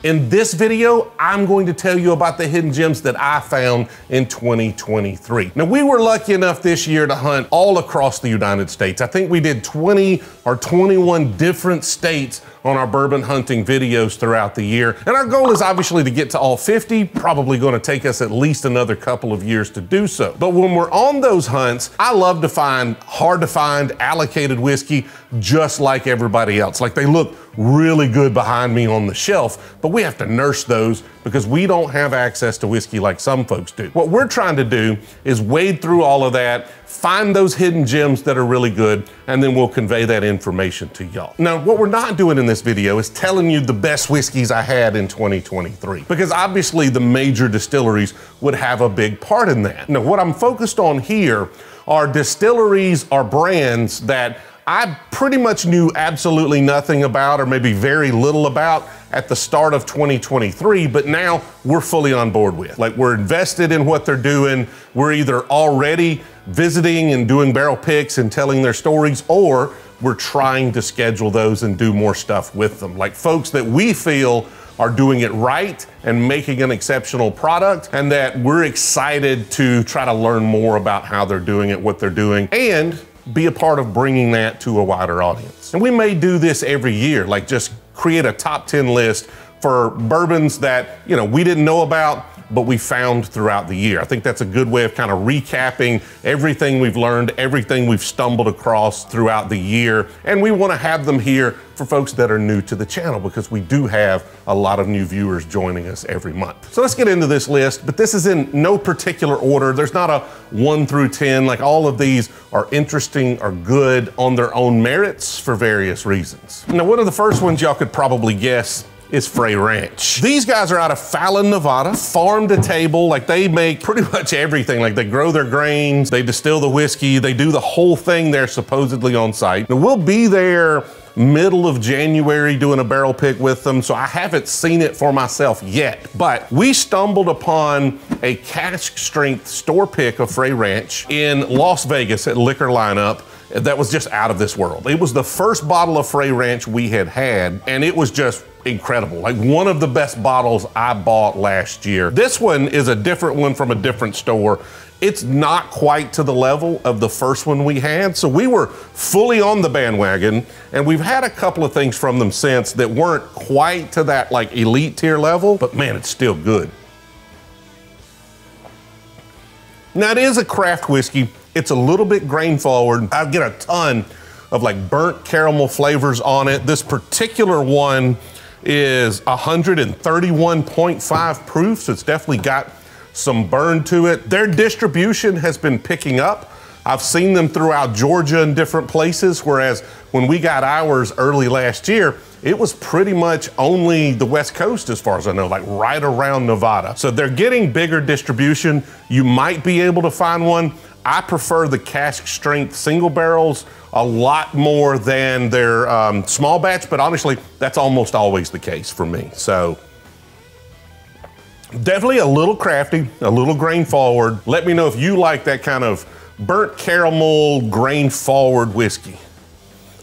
In this video, I'm going to tell you about the hidden gems that I found in 2023. Now, we were lucky enough this year to hunt all across the United States. I think we did 20 or 21 different states on our bourbon hunting videos throughout the year. And our goal is obviously to get to all 50, probably gonna take us at least another couple of years to do so. But when we're on those hunts, I love to find hard to find allocated whiskey just like everybody else. Like they look really good behind me on the shelf, but we have to nurse those because we don't have access to whiskey like some folks do. What we're trying to do is wade through all of that, find those hidden gems that are really good, and then we'll convey that information to y'all. Now, what we're not doing in this video is telling you the best whiskeys I had in 2023, because obviously the major distilleries would have a big part in that. Now, what I'm focused on here are distilleries or brands that I pretty much knew absolutely nothing about, or maybe very little about at the start of 2023, but now we're fully on board with. Like, we're invested in what they're doing. We're either already visiting and doing barrel picks and telling their stories, or we're trying to schedule those and do more stuff with them. Like folks that we feel are doing it right and making an exceptional product, and that we're excited to try to learn more about how they're doing it, what they're doing, and be a part of bringing that to a wider audience. And we may do this every year, like just create a top 10 list for bourbons that, you know, we didn't know about, but we found throughout the year. I think that's a good way of kind of recapping everything we've learned, everything we've stumbled across throughout the year. And we want to have them here for folks that are new to the channel, because we do have a lot of new viewers joining us every month. So let's get into this list, but this is in no particular order. There's not a 1 through 10. Like, all of these are interesting or good on their own merits for various reasons. Now, one of the first ones y'all could probably guess is Frey Ranch. These guys are out of Fallon, Nevada, farm to table. Like, they make pretty much everything. Like, they grow their grains, they distill the whiskey, they do the whole thing there supposedly on site. Now, we'll be there middle of January doing a barrel pick with them, so I haven't seen it for myself yet. But we stumbled upon a cask strength store pick of Frey Ranch in Las Vegas at Liquor Lineup that was just out of this world. It was the first bottle of Frey Ranch we had, and it was just incredible. Like, one of the best bottles I bought last year. This one is a different one from a different store. It's not quite to the level of the first one we had, so we were fully on the bandwagon, and we've had a couple of things from them since that weren't quite to that like elite tier level, but man, it's still good. Now, it is a craft whiskey. It's a little bit grain forward. I get a ton of like burnt caramel flavors on it. This particular one is 131.5 proof, so it's definitely got some burn to it. Their distribution has been picking up. I've seen them throughout Georgia and different places, whereas when we got ours early last year, it was pretty much only the West Coast as far as I know, like right around Nevada. So they're getting bigger distribution. You might be able to find one. I prefer the cask strength single barrels a lot more than their small batch, but honestly, that's almost always the case for me. So definitely a little crafty, a little grain forward. Let me know if you like that kind of burnt caramel, grain forward whiskey.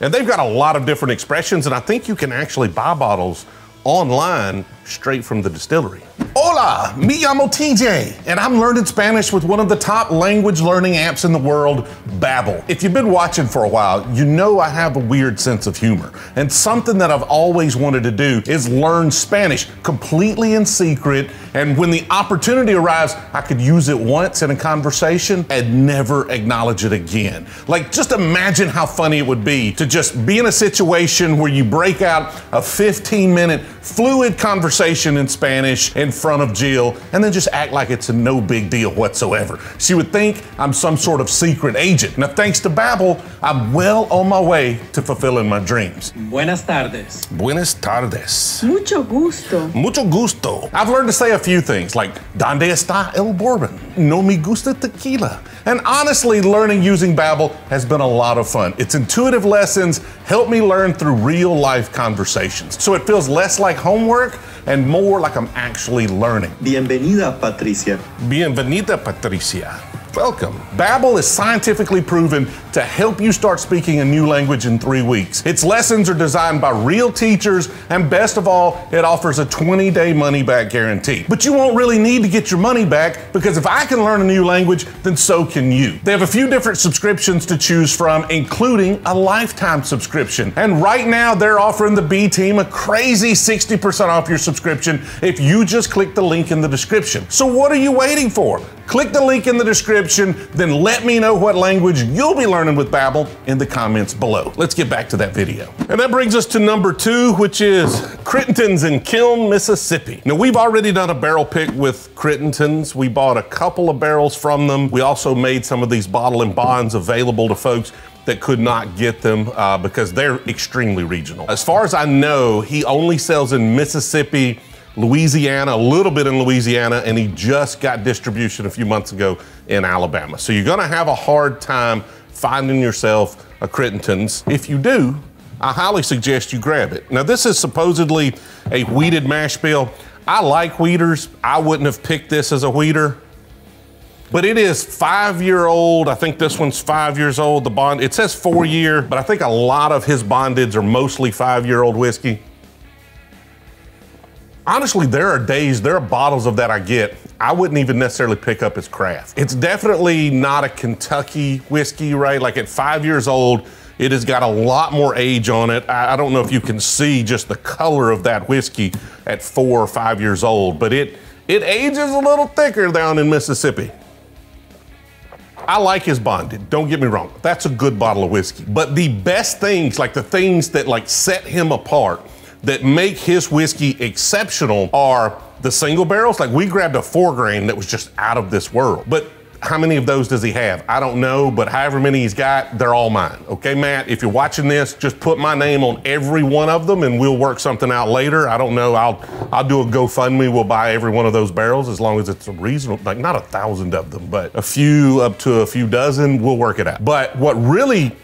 And they've got a lot of different expressions, and I think you can actually buy bottles online straight from the distillery. Hola, me llamo TJ, and I'm learning Spanish with one of the top language learning apps in the world, Babbel. If you've been watching for a while, you know I have a weird sense of humor, and something that I've always wanted to do is learn Spanish completely in secret, and when the opportunity arrives, I could use it once in a conversation and never acknowledge it again. Like, just imagine how funny it would be to just be in a situation where you break out a 15-minute fluid conversation in Spanish in front of Jill, and then just act like it's a no big deal whatsoever. She would think I'm some sort of secret agent. Now, thanks to Babbel, I'm well on my way to fulfilling my dreams. Buenas tardes. Buenas tardes. Mucho gusto. Mucho gusto. I've learned to say a few things like, ¿Dónde está el bourbon? No me gusta tequila. And honestly, learning using Babbel has been a lot of fun. Its intuitive lessons help me learn through real life conversations. So it feels less like homework and more like I'm actually learning. Bienvenida, Patricia. Bienvenida, Patricia. Welcome. Babbel is scientifically proven to help you start speaking a new language in 3 weeks. Its lessons are designed by real teachers, and best of all, it offers a 20-day money-back guarantee. But you won't really need to get your money back, because if I can learn a new language, then so can you. They have a few different subscriptions to choose from, including a lifetime subscription. And right now, they're offering the B Team a crazy 60% off your subscription if you just click the link in the description. So what are you waiting for? Click the link in the description, then let me know what language you'll be learning with Babbel in the comments below. Let's get back to that video. And that brings us to number 2, which is Crittenton's in Kiln, Mississippi. Now, we've already done a barrel pick with Crittenton's. We bought a couple of barrels from them. We also made some of these bottle and bonds available to folks that could not get them because they're extremely regional. As far as I know, he only sells in Mississippi, Louisiana, a little bit in Louisiana, and he just got distribution a few months ago in Alabama. So you're gonna have a hard time finding yourself a Crittenton's. If you do, I highly suggest you grab it. Now, this is supposedly a wheated mash bill. I like wheaters. I wouldn't have picked this as a wheater, but it is 5-year-old. I think this one's 5 years old. The bond, it says 4-year, but I think a lot of his bondeds are mostly 5-year-old whiskey. Honestly, there are bottles of that I get, I wouldn't even necessarily pick up as craft. It's definitely not a Kentucky whiskey, right? Like at 5 years old, it has got a lot more age on it. I don't know if you can see just the color of that whiskey at 4 or 5 years old, but it ages a little thicker down in Mississippi. I like his bonded, don't get me wrong. That's a good bottle of whiskey. But the best things, like the things that like set him apart, that make his whiskey exceptional are the single barrels. Like we grabbed a 4 grain that was just out of this world. But how many of those does he have? I don't know, but however many he's got, they're all mine. Okay, Matt, if you're watching this, just put my name on every one of them and we'll work something out later. I don't know, I'll do a GoFundMe, we'll buy every one of those barrels as long as it's a reasonable, like not 1,000 of them, but a few up to a few dozen, we'll work it out. But what really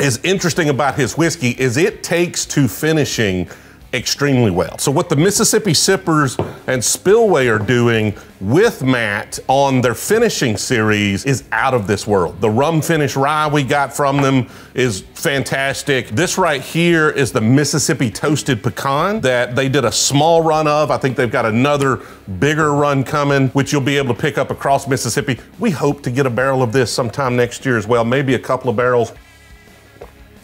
is interesting about his whiskey is it takes to finishing extremely well. So what the Mississippi Sippers and Spillway are doing with Matt on their finishing series is out of this world. The rum finish rye we got from them is fantastic. This right here is the Mississippi Toasted Pecan that they did a small run of. I think they've got another bigger run coming, which you'll be able to pick up across Mississippi. We hope to get a barrel of this sometime next year as well, maybe a couple of barrels.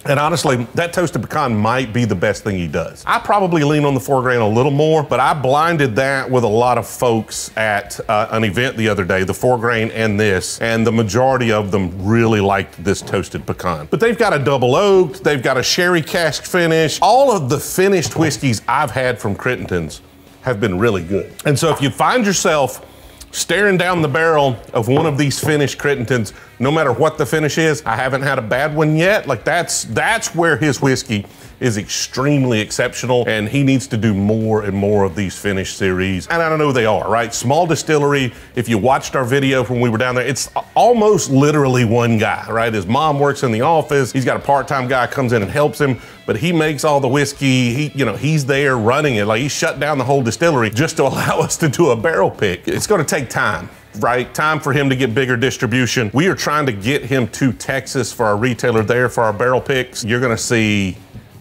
And honestly, that toasted pecan might be the best thing he does. I probably lean on the 4 grain a little more, but I blinded that with a lot of folks at an event the other day, the 4 grain and this, and the majority of them really liked this toasted pecan. But they've got a double oaked, they've got a sherry cask finish. All of the finished whiskeys I've had from Crittenton's have been really good. And so if you find yourself staring down the barrel of one of these finished Crittenton's, no matter what the finish is, I haven't had a bad one yet. Like that's where his whiskey is extremely exceptional, and he needs to do more and more of these finished series. And I don't know they are, right? Small distillery, if you watched our video when we were down there, it's almost literally one guy, right? His mom works in the office. He's got a part-time guy comes in and helps him, but he makes all the whiskey. He's there running it. Like he shut down the whole distillery just to allow us to do a barrel pick. It's gonna take time. Right? Time for him to get bigger distribution. We are trying to get him to Texas for our retailer there for our barrel picks. You're gonna see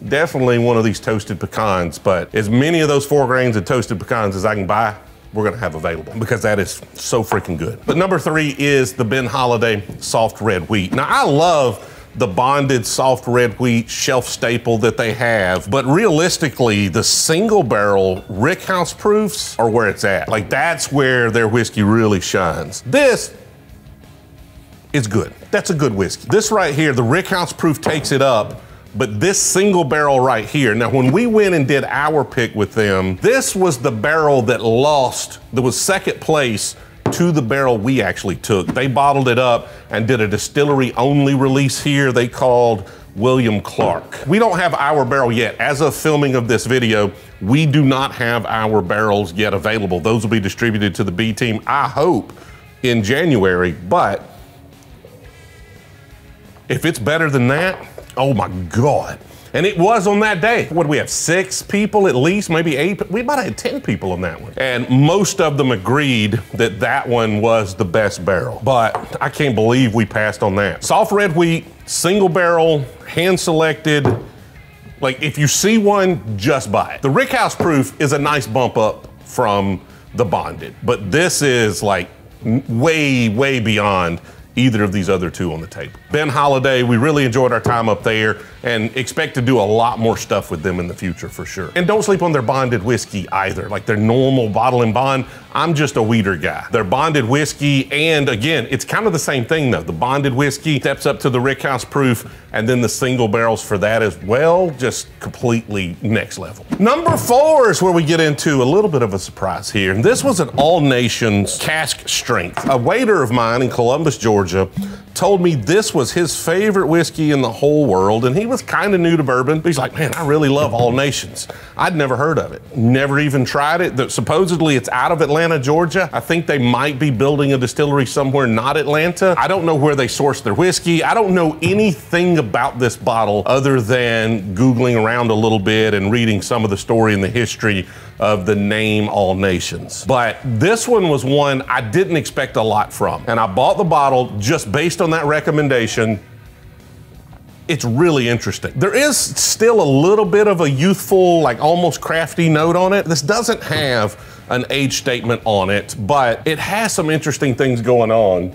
definitely one of these toasted pecans, but as many of those 4 grains of toasted pecans as I can buy, we're gonna have available because that is so freaking good. But number 3 is the Ben Holiday Soft Red Wheat. Now I love the bonded soft red wheat shelf staple that they have, but realistically, the single barrel rickhouse proofs are where it's at. Like that's where their whiskey really shines. This is good. That's a good whiskey. This right here, the rickhouse proof takes it up, but this single barrel right here, now when we went and did our pick with them, this was the barrel that was second place to the barrel we actually took. They bottled it up and did a distillery only release here they called William Clark. We don't have our barrel yet. As of filming of this video, we do not have our barrels yet available. Those will be distributed to the B team, I hope, in January, but if it's better than that, oh my God. And it was on that day. What do we have, 6 people at least, maybe 8? We might have had 10 people on that one. And most of them agreed that that one was the best barrel. But I can't believe we passed on that. Soft red wheat, single barrel, hand selected. Like, if you see one, just buy it. The Rickhouse proof is a nice bump up from the bonded, but this is like way, way beyond either of these other two on the table. Ben Holiday, we really enjoyed our time up there and expect to do a lot more stuff with them in the future for sure. And don't sleep on their bonded whiskey either, like their normal bottle and bond. I'm just a weeder guy. Their bonded whiskey, and again, it's kind of the same thing though. The bonded whiskey steps up to the Rickhouse proof, and then the single barrels for that as well, just completely next level. Number 4 is where we get into a little bit of a surprise here. And this was an All Nations cask strength. A waiter of mine in Columbus, Georgia, told me this was his favorite whiskey in the whole world, and he was kind of new to bourbon, but he's like, man, I really love All Nations. I'd never heard of it, never even tried it. Supposedly it's out of Atlanta, Georgia. I think they might be building a distillery somewhere not Atlanta. I don't know where they source their whiskey. I don't know anything about this bottle other than Googling around a little bit and reading some of the story and the history of the name All Nations. But this one was one I didn't expect a lot from. And I bought the bottle just based on that recommendation. It's really interesting. There is still a little bit of a youthful, like almost crafty note on it. This doesn't have an age statement on it, but it has some interesting things going on.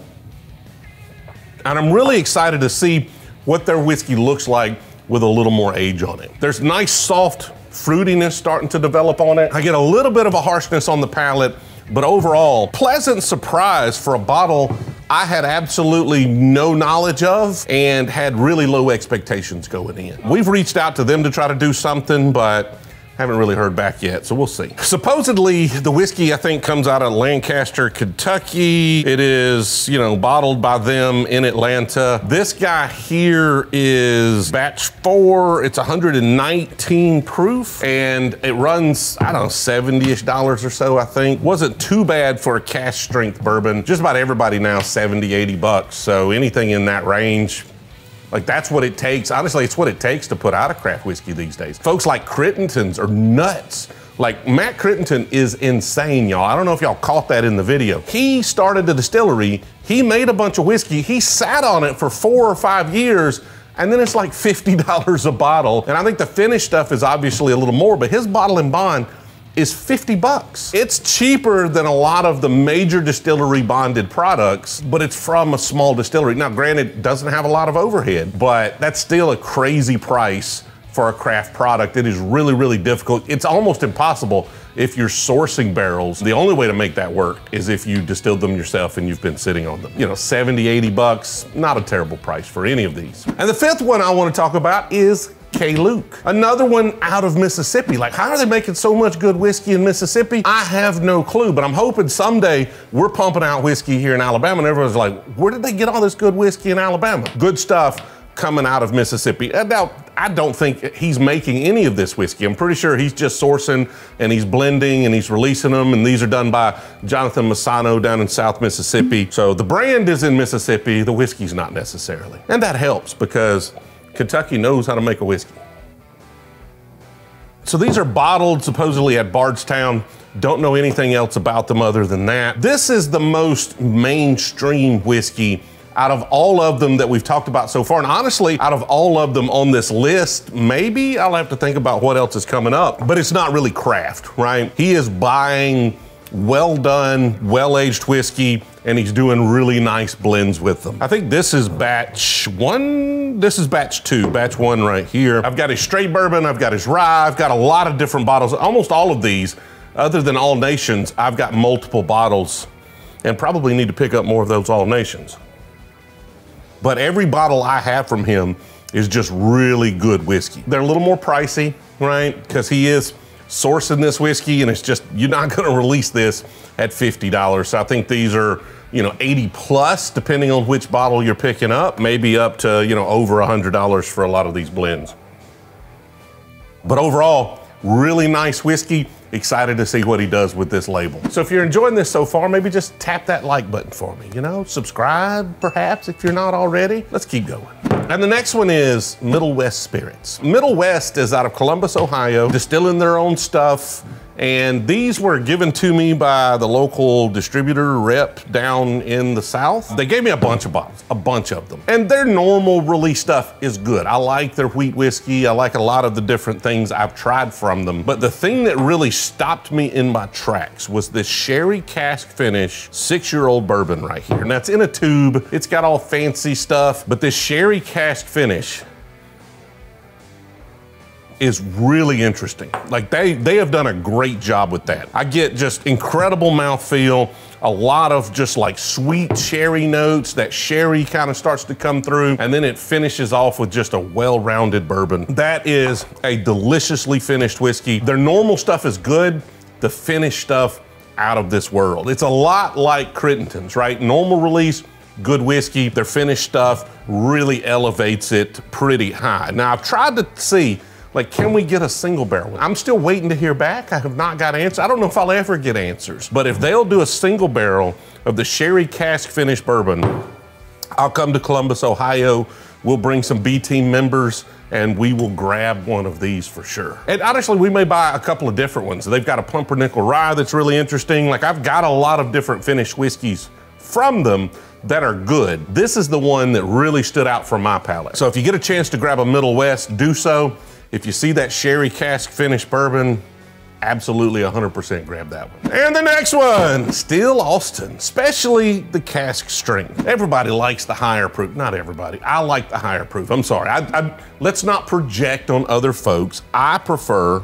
And I'm really excited to see what their whiskey looks like with a little more age on it. There's nice soft fruitiness starting to develop on it. I get a little bit of a harshness on the palate, but overall, pleasant surprise for a bottle I had absolutely no knowledge of and had really low expectations going in. We've reached out to them to try to do something, but haven't really heard back yet, so we'll see. Supposedly, the whiskey, I think, comes out of Lancaster, Kentucky. It is, you know, bottled by them in Atlanta. This guy here is batch 4. It's 119 proof, and it runs, I don't know, $70-ish or so, I think. Wasn't too bad for a cask strength bourbon. Just about everybody now, 70, 80 bucks. So anything in that range, like that's what it takes. Honestly, it's what it takes to put out a craft whiskey these days. Folks like Crittenden's are nuts. Like Matt Crittenden is insane, y'all. I don't know if y'all caught that in the video. He started the distillery, he made a bunch of whiskey, he sat on it for 4 or 5 years, and then it's like $50 a bottle. And I think the finished stuff is obviously a little more, but his bottle and bond is 50 bucks. It's cheaper than a lot of the major distillery bonded products, but it's from a small distillery. Now, granted, it doesn't have a lot of overhead, but that's still a crazy price for a craft product. It is really, really difficult. It's almost impossible if you're sourcing barrels. The only way to make that work is if you distill them yourself and you've been sitting on them. You know, 70, 80 bucks, not a terrible price for any of these. And the 5th one I want to talk about is K-Luke. Another one out of Mississippi. Like, how are they making so much good whiskey in Mississippi? I have no clue, but I'm hoping someday we're pumping out whiskey here in Alabama and everyone's like, where did they get all this good whiskey in Alabama? Good stuff coming out of Mississippi. Now, I don't think he's making any of this whiskey. I'm pretty sure he's just sourcing and he's blending and he's releasing them, and these are done by Jonathan Massano down in South Mississippi. So the brand is in Mississippi, the whiskey's not necessarily. And that helps because Kentucky knows how to make a whiskey. So these are bottled supposedly at Bardstown. Don't know anything else about them other than that. This is the most mainstream whiskey out of all of them that we've talked about so far. And honestly, out of all of them on this list, maybe I'll have to think about what else is coming up, but it's not really craft, right? He is buying well done, well-aged whiskey, and he's doing really nice blends with them. I think this is batch 1. This is batch 2, batch 1 right here. I've got his straight bourbon, I've got his rye, I've got a lot of different bottles. Almost all of these, other than All Nations, I've got multiple bottles and probably need to pick up more of those All Nations. But every bottle I have from him is just really good whiskey. They're a little more pricey, right? Because he is sourcing this whiskey, and it's just, you're not gonna release this at $50. So I think these are, you know, 80 plus, depending on which bottle you're picking up, maybe up to, you know, over $100 for a lot of these blends. But overall, really nice whiskey. Excited to see what he does with this label. So if you're enjoying this so far, maybe just tap that like button for me, you know, subscribe perhaps if you're not already. Let's keep going. And the next one is Middle West Spirits. Middle West is out of Columbus, Ohio, distilling their own stuff. And these were given to me by the local distributor rep down in the South. They gave me a bunch of bottles, a bunch of them. And their normal release stuff is good. I like their wheat whiskey. I like a lot of the different things I've tried from them. But the thing that really stopped me in my tracks was this sherry cask finish 6-year-old bourbon right here. And that's in a tube. It's got all fancy stuff, but this sherry cask finish is really interesting. Like they have done a great job with that. I get just incredible mouthfeel, a lot of just like sweet sherry notes. That sherry kind of starts to come through, and then it finishes off with just a well-rounded bourbon. That is a deliciously finished whiskey. Their normal stuff is good. The finished stuff, out of this world. It's a lot like Crittenden's, right? Normal release, good whiskey. Their finished stuff really elevates it pretty high. Now I've tried to see, like, can we get a single barrel? I'm still waiting to hear back. I have not got answers. I don't know if I'll ever get answers. But if they'll do a single barrel of the sherry cask finished bourbon, I'll come to Columbus, Ohio. We'll bring some B team members and we will grab one of these for sure. And honestly, we may buy a couple of different ones. They've got a pumpernickel rye that's really interesting. Like, I've got a lot of different finished whiskeys from them that are good. This is the one that really stood out from my palate. So if you get a chance to grab a Middle West, do so. If you see that sherry cask finished bourbon, absolutely 100% grab that one. And the next one, Still Austin, especially the cask strength. Everybody likes the higher proof. Not everybody. I like the higher proof. I'm sorry. Let's not project on other folks. I prefer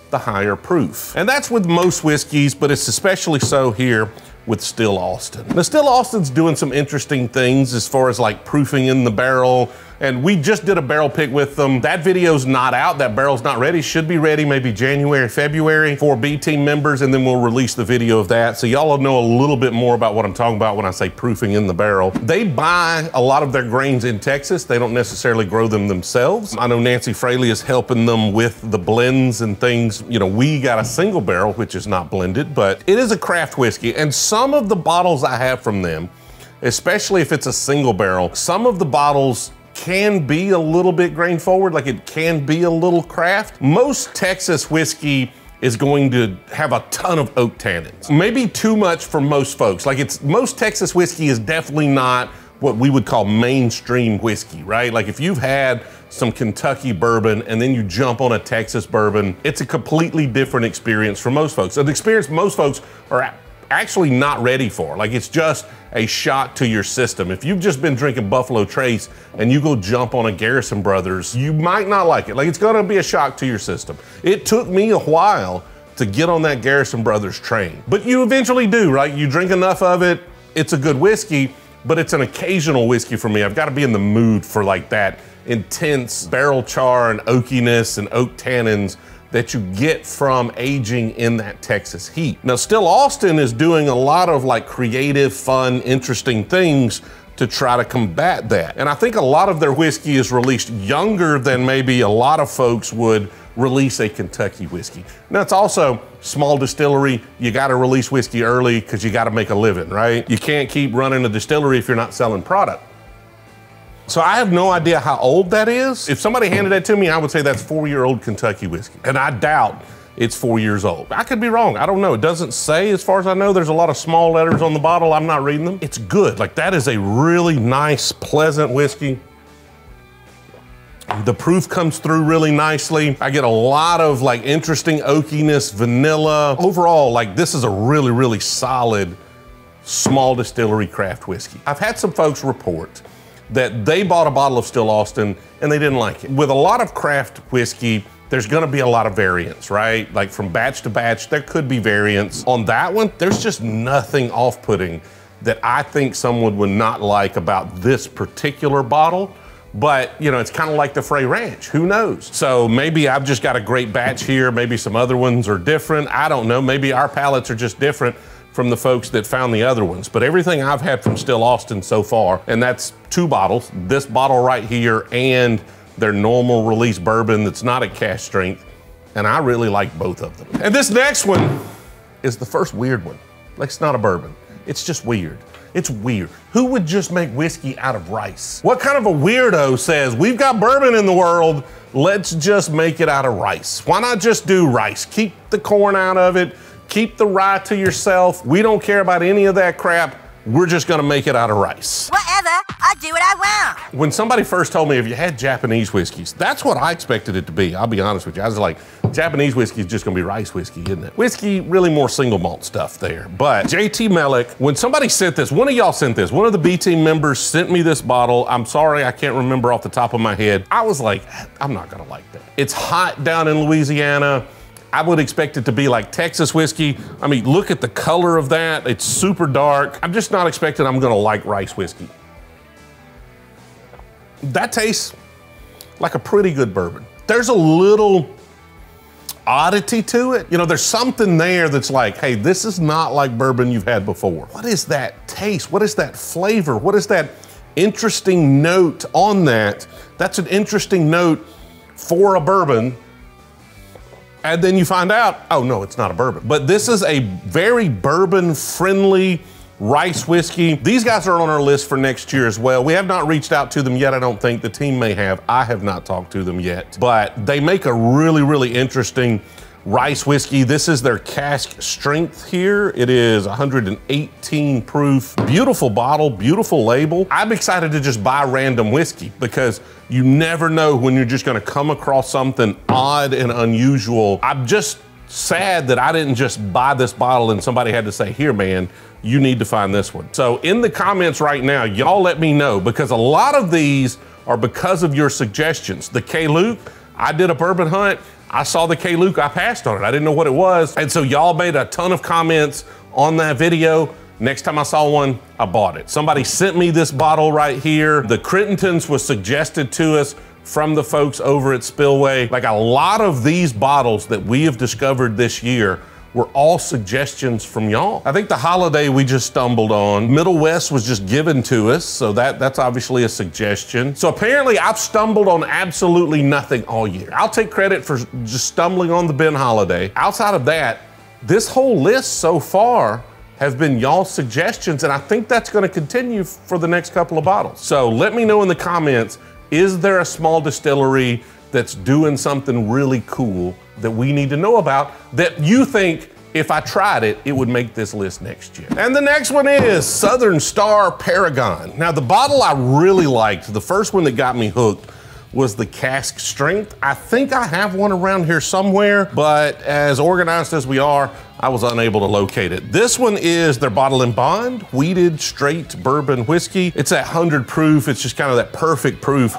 the higher proof. And that's with most whiskeys, but it's especially so here with Still Austin. Now, Still Austin's doing some interesting things as far as like proofing in the barrel. And we just did a barrel pick with them. That video's not out, that barrel's not ready. Should be ready maybe January, February for B team members, and then we'll release the video of that. So y'all will know a little bit more about what I'm talking about when I say proofing in the barrel. They buy a lot of their grains in Texas. They don't necessarily grow them themselves. I know Nancy Fraley is helping them with the blends and things. You know, we got a single barrel, which is not blended, but it is a craft whiskey. And some of the bottles I have from them, especially if it's a single barrel, some of the bottles can be a little bit grain forward, like it can be a little craft. Most Texas whiskey is going to have a ton of oak tannins. Maybe too much for most folks. Like, most Texas whiskey is definitely not what we would call mainstream whiskey, right? Like, if you've had some Kentucky bourbon and then you jump on a Texas bourbon, it's a completely different experience for most folks. An experience most folks are actually not ready for. Like, it's just a shock to your system. If you've just been drinking Buffalo Trace and you go jump on a Garrison Brothers, you might not like it. Like, it's gonna be a shock to your system. It took me a while to get on that Garrison Brothers train, but you eventually do, right? You drink enough of it, it's a good whiskey, but it's an occasional whiskey for me. I've gotta be in the mood for like that intense barrel char and oakiness and oak tannins that you get from aging in that Texas heat. Now, Still Austin is doing a lot of like creative, fun, interesting things to try to combat that. And I think a lot of their whiskey is released younger than maybe a lot of folks would release a Kentucky whiskey. Now, it's also small distillery. You gotta release whiskey early because you gotta make a living, right? You can't keep running a distillery if you're not selling product. So I have no idea how old that is. If somebody handed that to me, I would say that's 4-year-old Kentucky whiskey. And I doubt it's 4 years old. I could be wrong, I don't know. It doesn't say, as far as I know. There's a lot of small letters on the bottle, I'm not reading them. It's good, like that is a really nice, pleasant whiskey. The proof comes through really nicely. I get a lot of like interesting oakiness, vanilla. Overall, like this is a really, really solid, small distillery craft whiskey. I've had some folks report that they bought a bottle of Still Austin and they didn't like it. With a lot of craft whiskey, there's gonna be a lot of variance, right? Like from batch to batch, there could be variance. On that one, there's just nothing off-putting that I think someone would not like about this particular bottle. But, you know, it's kind of like the Frey Ranch, who knows? So maybe I've just got a great batch here, maybe some other ones are different, I don't know. Maybe our palates are just different from the folks that found the other ones. But everything I've had from Still Austin so far, and that's 2 bottles, this bottle right here and their normal release bourbon that's not at cask strength, and I really like both of them. And this next one is the first weird one. Like, it's not a bourbon, it's just weird. It's weird. Who would just make whiskey out of rice? What kind of a weirdo says, we've got bourbon in the world, let's just make it out of rice? Why not just do rice? Keep the corn out of it, keep the rye to yourself. We don't care about any of that crap. We're just gonna make it out of rice. Whatever, I do what I want. When somebody first told me, have you had Japanese whiskeys? That's what I expected it to be, I'll be honest with you. I was like, Japanese whiskey is just gonna be rice whiskey, isn't it? Whiskey, really more single malt stuff there. But JT Mellick, when somebody sent this, one of y'all sent this, one of the B team members sent me this bottle. I'm sorry, I can't remember off the top of my head. I was like, I'm not gonna like that. It's hot down in Louisiana. I would expect it to be like Texas whiskey. I mean, look at the color of that. It's super dark. I'm just not expecting I'm gonna like rice whiskey. That tastes like a pretty good bourbon. There's a little oddity to it. You know, there's something there that's like, hey, this is not like bourbon you've had before. What is that taste? What is that flavor? What is that interesting note on that? That's an interesting note for a bourbon. And then you find out, oh no, it's not a bourbon. But this is a very bourbon-friendly rice whiskey. These guys are on our list for next year as well. We have not reached out to them yet, I don't think. The team may have. I have not talked to them yet. But they make a really, really interesting rice whiskey. This is their cask strength here. It is 118 proof. Beautiful bottle, beautiful label. I'm excited to just buy random whiskey because you never know when you're just gonna come across something odd and unusual. I'm just sad that I didn't just buy this bottle and somebody had to say, here, man, you need to find this one. So in the comments right now, y'all let me know, because a lot of these are because of your suggestions. The K-Luke, I did a bourbon hunt. I saw the K-Luke, I passed on it. I didn't know what it was. And so y'all made a ton of comments on that video. Next time I saw one, I bought it. Somebody sent me this bottle right here. The Crittentons was suggested to us from the folks over at Spillway. Like, a lot of these bottles that we have discovered this year were all suggestions from y'all. I think the Holiday we just stumbled on. Middle West was just given to us, so that's obviously a suggestion. So apparently I've stumbled on absolutely nothing all year. I'll take credit for just stumbling on the Ben Holiday. Outside of that, this whole list so far have been y'all's suggestions, and I think that's gonna continue for the next couple of bottles. So let me know in the comments, is there a small distillery that's doing something really cool that we need to know about that you think if I tried it, it would make this list next year? And the next one is Southern Star Paragon. Now, the bottle I really liked, the first one that got me hooked, was the cask strength. I think I have one around here somewhere, but as organized as we are, I was unable to locate it. This one is their Bottle and Bond wheated straight bourbon whiskey. It's at 100 proof. It's just kind of that perfect proof.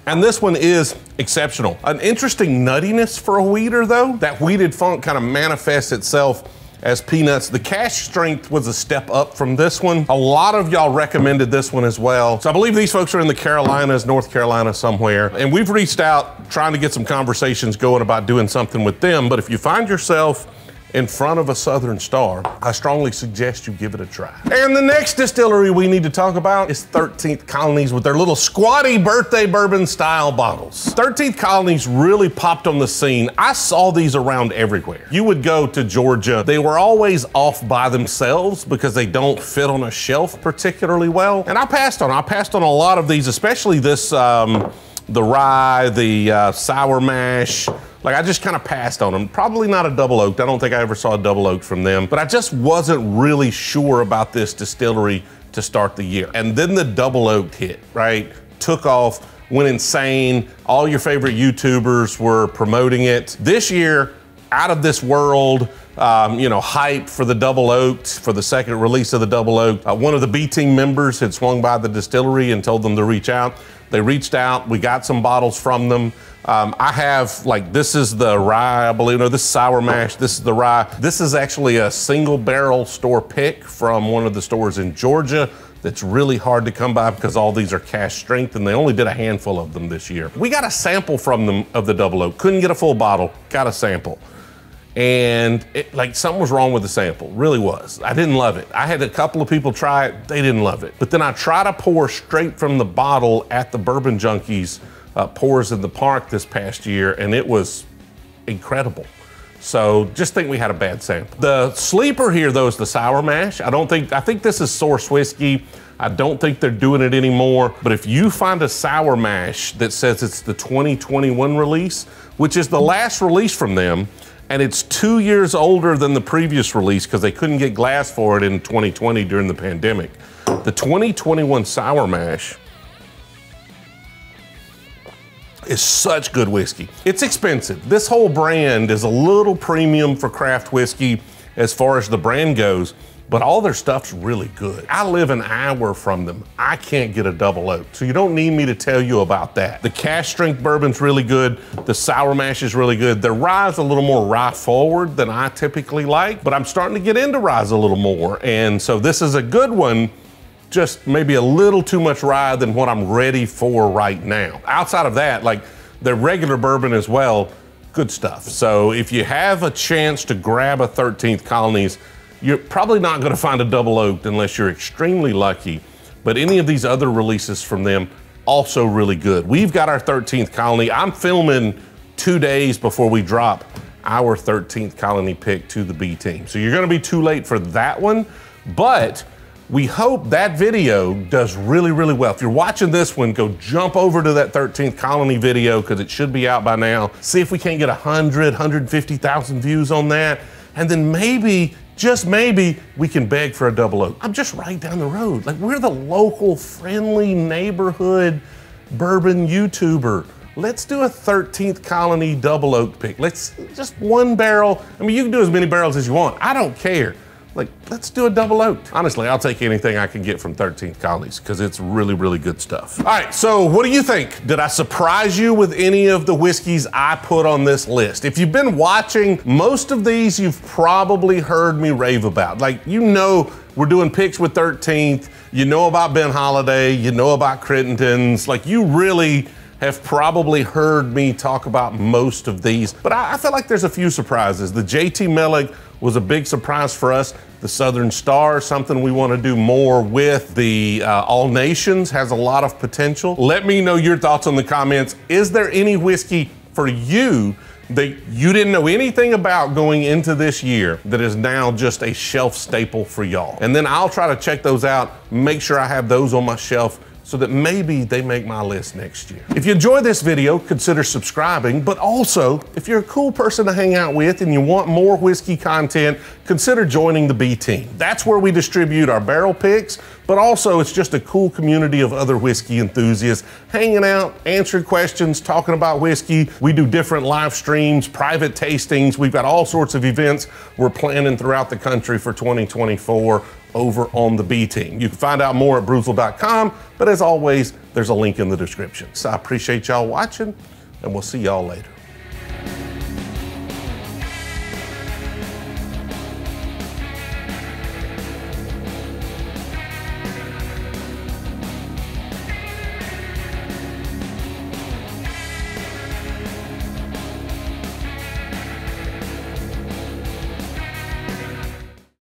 And this one is exceptional. An interesting nuttiness for a wheater though. That wheated funk kind of manifests itself as peanuts. The cask strength was a step up from this one. A lot of y'all recommended this one as well. So I believe these folks are in the Carolinas, North Carolina somewhere. And we've reached out trying to get some conversations going about doing something with them. But if you find yourself in front of a Southern Star, I strongly suggest you give it a try. And the next distillery we need to talk about is 13th Colonies with their little squatty birthday bourbon style bottles. 13th Colonies really popped on the scene. I saw these around everywhere. You would go to Georgia, they were always off by themselves because they don't fit on a shelf particularly well. And I passed on a lot of these, especially this, the rye, the sour mash. Like, I just kind of passed on them. Probably not a double oaked. I don't think I ever saw a double oaked from them, but I just wasn't really sure about this distillery to start the year. And then the double oaked hit, right? Took off, went insane. All your favorite YouTubers were promoting it. This year, out of this world, you know, hype for the double oaked, for the second release of the double oaked. One of the B team members had swung by the distillery and told them to reach out. They reached out, we got some bottles from them. I have, like, this is the rye, I believe. No, this is sour mash, this is the rye. This is actually a single barrel store pick from one of the stores in Georgia that's really hard to come by because all these are cask strength and they only did a handful of them this year. We got a sample from them of the double oak. Couldn't get a full bottle, got a sample. And like, something was wrong with the sample, really was. I didn't love it. I had a couple of people try it, they didn't love it. But then I tried to pour straight from the bottle at the Bourbon Junkies Pours in the Park this past year, and it was incredible. So just think we had a bad sample. The sleeper here though is the sour mash. I think this is Source whiskey. I don't think they're doing it anymore, but if you find a sour mash that says it's the 2021 release, which is the last release from them, and it's 2 years older than the previous release because they couldn't get glass for it in 2020 during the pandemic. The 2021 sour mash is such good whiskey. It's expensive. This whole brand is a little premium for craft whiskey as far as the brand goes, but all their stuff's really good. I live an hour from them. I can't get a double oak, so you don't need me to tell you about that. The cask strength bourbon's really good. The sour mash is really good. Their rye's a little more rye forward than I typically like, but I'm starting to get into ryes a little more, and so this is a good one, just maybe a little too much rye than what I'm ready for right now. Outside of that, like their regular bourbon as well, good stuff. So if you have a chance to grab a 13th Colonies, you're probably not gonna find a double oaked unless you're extremely lucky, but any of these other releases from them, also really good. We've got our 13th Colony. I'm filming 2 days before we drop our 13th Colony pick to the B team. So you're gonna be too late for that one, but we hope that video does really, really well. If you're watching this one, go jump over to that 13th Colony video because it should be out by now. See if we can't get 100, 150,000 views on that. And then maybe, just maybe, we can beg for a double oak. I'm just right down the road. Like, we're the local, friendly neighborhood bourbon YouTuber. Let's do a 13th Colony double oak pick. Let's just one barrel. I mean, you can do as many barrels as you want. I don't care. Like, let's do a double oak. Honestly, I'll take anything I can get from 13th Colonies because it's really, really good stuff. All right, so what do you think? Did I surprise you with any of the whiskeys I put on this list? If you've been watching, most of these you've probably heard me rave about. Like, you know we're doing picks with 13th, you know about Ben Holiday, you know about Crittenden's. Like, you really have probably heard me talk about most of these, but I feel like there's a few surprises. The JT Mellick was a big surprise for us. The Southern Star, something we want to do more with. The All Nations has a lot of potential. Let me know your thoughts in the comments. Is there any whiskey for you that you didn't know anything about going into this year that is now just a shelf staple for y'all? And then I'll try to check those out, make sure I have those on my shelf so that maybe they make my list next year. If you enjoyed this video, consider subscribing, but also, if you're a cool person to hang out with and you want more whiskey content, consider joining the B team. That's where we distribute our barrel picks, but also it's just a cool community of other whiskey enthusiasts hanging out, answering questions, talking about whiskey. We do different live streams, private tastings. We've got all sorts of events we're planning throughout the country for 2024. Over on the B team. You can find out more at Brewzle.com, but as always, there's a link in the description. So I appreciate y'all watching, and we'll see y'all later.